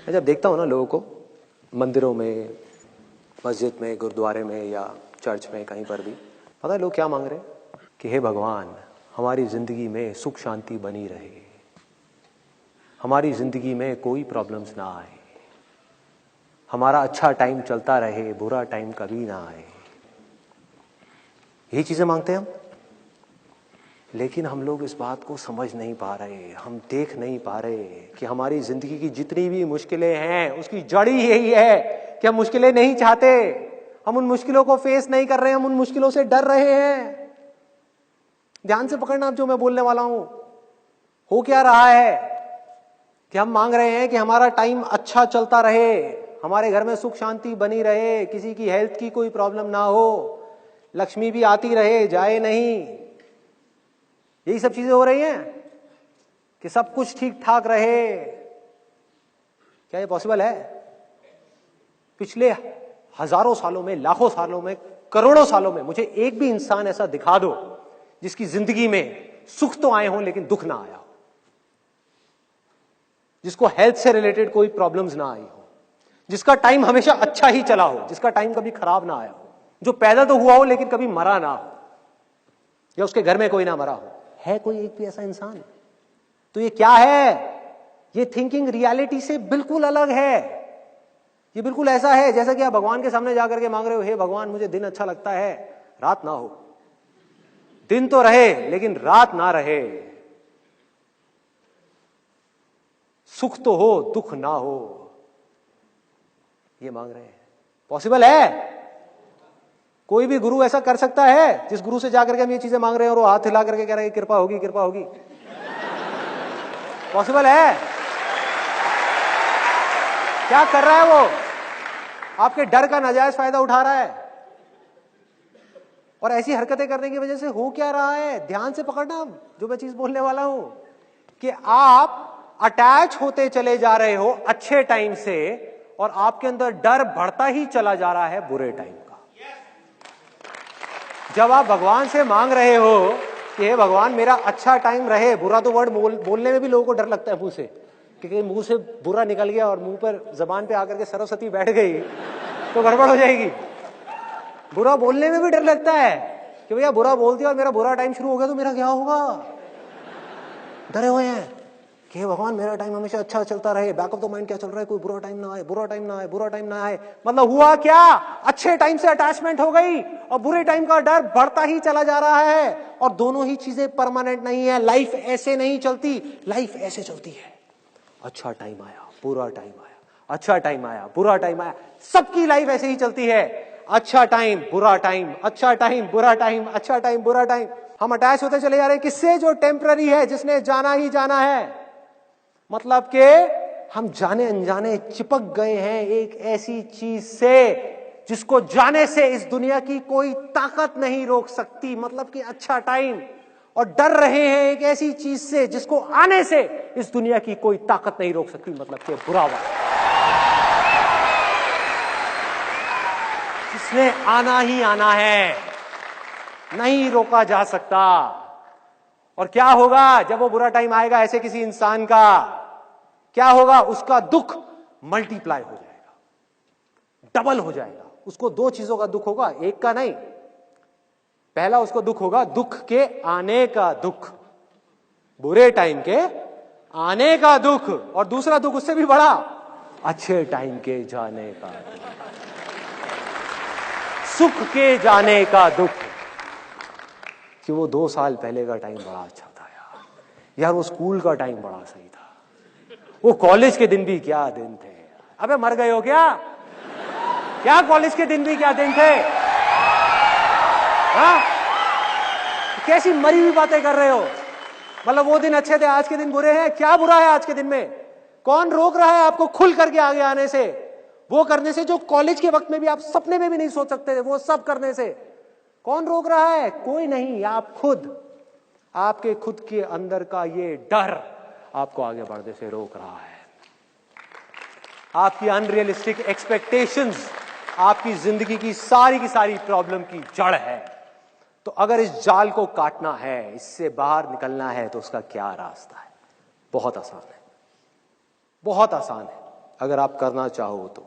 मैं जब देखता हूँ ना लोगों को मंदिरों में, मस्जिद में, गुरुद्वारे में या चर्च में, कहीं पर भी, पता है लोग क्या मांग रहे हैं कि हे भगवान, हमारी जिंदगी में सुख शांति बनी रहे, हमारी जिंदगी में कोई प्रॉब्लम्स ना आए, हमारा अच्छा टाइम चलता रहे, बुरा टाइम कभी ना आए। यही चीजें मांगते हैं हम। लेकिन हम लोग इस बात को समझ नहीं पा रहे, हम देख नहीं पा रहे कि हमारी जिंदगी की जितनी भी मुश्किलें हैं उसकी जड़ ही यही है कि हम मुश्किलें नहीं चाहते, हम उन मुश्किलों को फेस नहीं कर रहे, हम उन मुश्किलों से डर रहे हैं। ध्यान से पकड़ना जो मैं बोलने वाला हूं। हो क्या रहा है कि हम मांग रहे हैं कि हमारा टाइम अच्छा चलता रहे, हमारे घर में सुख शांति बनी रहे, किसी की हेल्थ की कोई प्रॉब्लम ना हो, लक्ष्मी भी आती रहे जाए नहीं। यही सब चीजें हो रही हैं कि सब कुछ ठीक ठाक रहे। क्या ये पॉसिबल है? पिछले हजारों सालों में, लाखों सालों में, करोड़ों सालों में मुझे एक भी इंसान ऐसा दिखा दो जिसकी जिंदगी में सुख तो आए हों लेकिन दुख ना आया हो, जिसको हेल्थ से रिलेटेड कोई प्रॉब्लम्स ना आई हो, जिसका टाइम हमेशा अच्छा ही चला हो, जिसका टाइम कभी खराब ना आया हो, जो पैदा तो हुआ हो लेकिन कभी मरा ना हो, या उसके घर में कोई ना मरा हो। है कोई एक भी ऐसा इंसान? तो ये क्या है? ये थिंकिंग रियलिटी से बिल्कुल अलग है। ये बिल्कुल ऐसा है जैसा कि आप भगवान के सामने जाकर के मांग रहे हो, हे भगवान मुझे दिन अच्छा लगता है, रात ना हो। दिन तो रहे लेकिन रात ना रहे, सुख तो हो दुख ना हो, ये मांग रहे हैं। पॉसिबल है? कोई भी गुरु ऐसा कर सकता है जिस गुरु से जाकर के हम ये चीजें मांग रहे हैं और वो हाथ हिला करके कह रहे हैं कृपा होगी कृपा होगी? पॉसिबल है? क्या कर रहा है वो? आपके डर का नाजायज फायदा उठा रहा है। और ऐसी हरकतें करने की वजह से हो क्या रहा है? ध्यान से पकड़ना जो मैं चीज बोलने वाला हूं कि आप अटैच होते चले जा रहे हो अच्छे टाइम से और आपके अंदर डर बढ़ता ही चला जा रहा है बुरे टाइम का। जब आप भगवान से मांग रहे हो कि हे भगवान मेरा अच्छा टाइम रहे, बुरा तो वर्ड बोलने में भी लोगों को डर लगता है मुंह से, क्योंकि मुंह से बुरा निकल गया और मुंह पर जबान पे आकर के सरस्वती बैठ गई तो गड़बड़ हो जाएगी। बुरा बोलने में भी डर लगता है कि भैया बुरा बोल दिया और मेरा बुरा टाइम शुरू हो गया तो मेरा क्या होगा। डरे हुए हैं कि भगवान मेरा टाइम हमेशा अच्छा चलता रहे, बैक ऑफ द माइंड क्या चल रहा है, कोई बुरा टाइम ना आए, बुरा टाइम ना आए, बुरा टाइम ना आए। मतलब हुआ क्या? अच्छे टाइम से अटैचमेंट हो गई और बुरे टाइम का डर बढ़ता ही चला जा रहा है। और दोनों ही चीजें परमानेंट नहीं है। लाइफ ऐसे नहीं चलती, लाइफ ऐसे चलती है। अच्छा टाइम आया, बुरा टाइम आया, अच्छा टाइम आया, बुरा टाइम आया। सबकी लाइफ ऐसे ही चलती है। अच्छा टाइम, बुरा टाइम, अच्छा टाइम, बुरा टाइम, अच्छा टाइम, बुरा टाइम। हम अटैच होते चले जा रहे हैं किससे? जो टेम्पररी है, जिसने जाना ही जाना है। मतलब कि हम जाने अनजाने चिपक गए हैं एक ऐसी चीज से जिसको जाने से इस दुनिया की कोई ताकत नहीं रोक सकती। मतलब कि अच्छा टाइम, और डर रहे हैं एक ऐसी चीज से जिसको आने से इस दुनिया की कोई ताकत नहीं रोक सकती। मतलब कि बुरा वक्त, जिसने आना ही आना है, नहीं रोका जा सकता। और क्या होगा जब वो बुरा टाइम आएगा ऐसे किसी इंसान का? क्या होगा? उसका दुख मल्टीप्लाई हो जाएगा, डबल हो जाएगा। उसको दो चीजों का दुख होगा, एक का नहीं। पहला उसको दुख होगा दुख के आने का दुख, बुरे टाइम के आने का दुख, और दूसरा दुख उससे भी बड़ा, अच्छे टाइम के जाने का दुख, सुख के जाने का दुख। कि वो 2 साल पहले का टाइम बड़ा अच्छा था यार, वो स्कूल का टाइम बड़ा सही था, वो कॉलेज के दिन भी क्या दिन थे। अबे मर गए हो क्या? क्या कॉलेज के दिन भी क्या दिन थे? हाँ? कैसी मरी हुई बातें कर रहे हो? मतलब वो दिन अच्छे थे, आज के दिन बुरे हैं। क्या बुरा है आज के दिन में? कौन रोक रहा है आपको खुल करके आगे आने से, वो करने से जो कॉलेज के वक्त में भी आप सपने में भी नहीं सोच सकते थे, वो सब करने से? कौन रोक रहा है? कोई नहीं, आप खुद। आपके खुद के अंदर का ये डर आपको आगे बढ़ने से रोक रहा है। आपकी अनरियलिस्टिक एक्सपेक्टेशंस आपकी जिंदगी की सारी प्रॉब्लम की जड़ है। तो अगर इस जाल को काटना है, इससे बाहर निकलना है, तो उसका क्या रास्ता है? बहुत आसान है, बहुत आसान है। अगर आप करना चाहो तो।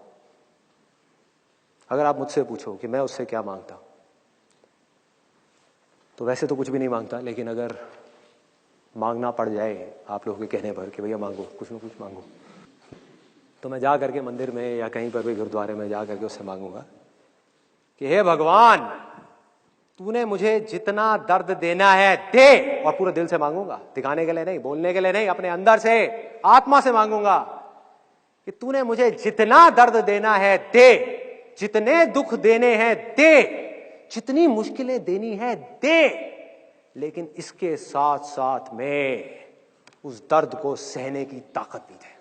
अगर आप मुझसे पूछो कि मैं उससे क्या मांगता, तो वैसे तो कुछ भी नहीं मांगता, लेकिन अगर मांगना पड़ जाए आप लोगों के कहने पर कि भैया मांगो, कुछ ना कुछ मांगो, तो मैं जा करके मंदिर में या कहीं पर भी गुरुद्वारे में जा करके उससे मांगूंगा कि हे भगवान, तूने मुझे जितना दर्द देना है दे। और पूरे दिल से मांगूंगा, दिखाने के लिए नहीं, बोलने के लिए नहीं, अपने अंदर से, आत्मा से मांगूंगा कि तूने मुझे जितना दर्द देना है दे, जितने दुख देने हैं दे, जितनी मुश्किलें देनी है दे, लेकिन इसके साथ साथ में उस दर्द को सहने की ताकत भी दे।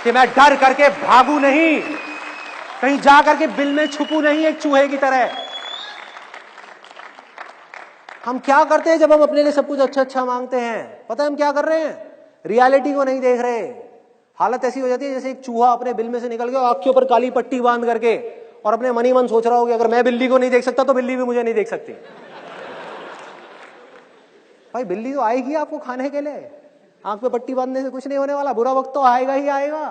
कि मैं डर करके भागू नहीं, कहीं जा करके बिल में छुपू नहीं एक चूहे की तरह। हम क्या करते हैं जब हम अपने लिए सब कुछ अच्छा अच्छा मांगते हैं? पता है हम क्या कर रहे हैं? रियलिटी को नहीं देख रहे। हालत ऐसी हो जाती है जैसे एक चूहा अपने बिल में से निकल गया, आंख के ऊपर काली पट्टी बांध करके, और अपने मन ही मन सोच रहा हो कि अगर मैं बिल्ली को नहीं देख सकता तो बिल्ली भी मुझे नहीं देख सकती। भाई बिल्ली तो आएगी आपको खाने के लिए, आंख पे पट्टी बांधने से कुछ नहीं होने वाला, बुरा वक्त तो आएगा ही आएगा।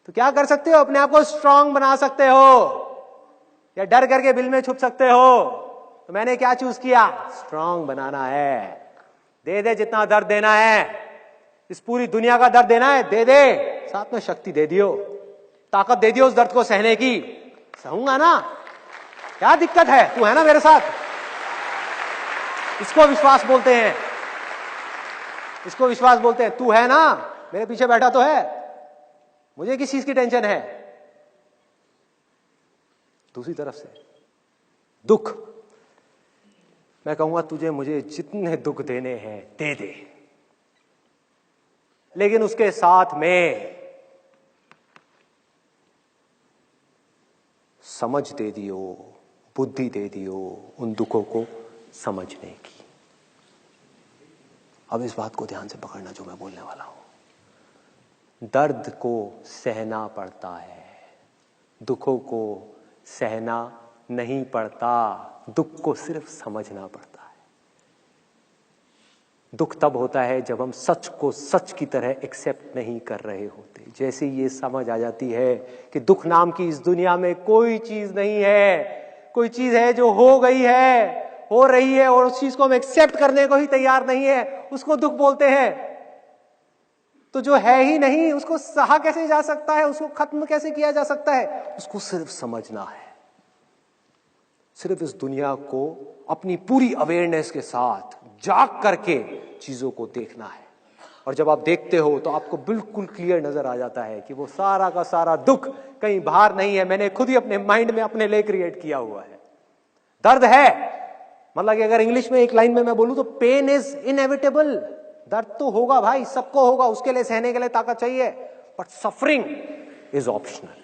तो क्या कर सकते हो? अपने आप को स्ट्रांग बना सकते हो, या डर करके बिल में छुप सकते हो। तो मैंने क्या चूज किया? स्ट्रांग बनाना है। दे दे जितना दर्द देना है, इस पूरी दुनिया का दर्द देना है दे दे, साथ में शक्ति दे दियो, ताकत दे दियो उस दर्द को सहने की। सहूंगा ना, क्या दिक्कत है? तू है ना मेरे साथ। इसको विश्वास बोलते हैं, इसको विश्वास बोलते हैं। तू है ना, मेरे पीछे बैठा तो है, मुझे किस चीज की टेंशन है? दूसरी तरफ से दुख, मैं कहूंगा तुझे मुझे जितने दुख देने हैं दे दे, लेकिन उसके साथ में समझ दे दियो, बुद्धि दे दियो उन दुखों को समझने की। अब इस बात को ध्यान से पकड़ना जो मैं बोलने वाला हूं। दर्द को सहना पड़ता है, दुखों को सहना नहीं पड़ता, दुख को सिर्फ समझना पड़ता है। दुख तब होता है जब हम सच को सच की तरह एक्सेप्ट नहीं कर रहे होते। जैसे ये समझ आ जाती है कि दुख नाम की इस दुनिया में कोई चीज नहीं है, कोई चीज है जो हो गई है, हो रही है, और उस चीज को हम एक्सेप्ट करने को ही तैयार नहीं है, उसको दुख बोलते हैं। तो जो है ही नहीं उसको सहा कैसे जा सकता है, उसको खत्म कैसे किया जा सकता है? उसको सिर्फ समझना है, सिर्फ इस दुनिया को अपनी पूरी अवेयरनेस के साथ जाग करके चीजों को देखना है। और जब आप देखते हो तो आपको बिल्कुल क्लियर नजर आ जाता है कि वो सारा का सारा दुख कहीं बाहर नहीं है, मैंने खुद ही अपने माइंड में अपने लिए क्रिएट किया हुआ है। दर्द है, मतलब कि अगर इंग्लिश में एक लाइन में मैं बोलूं तो पेन इज इनएविटेबल। दर्द तो होगा भाई, सबको होगा, उसके लिए सहने के लिए ताकत चाहिए, बट सफरिंग इज ऑप्शनल।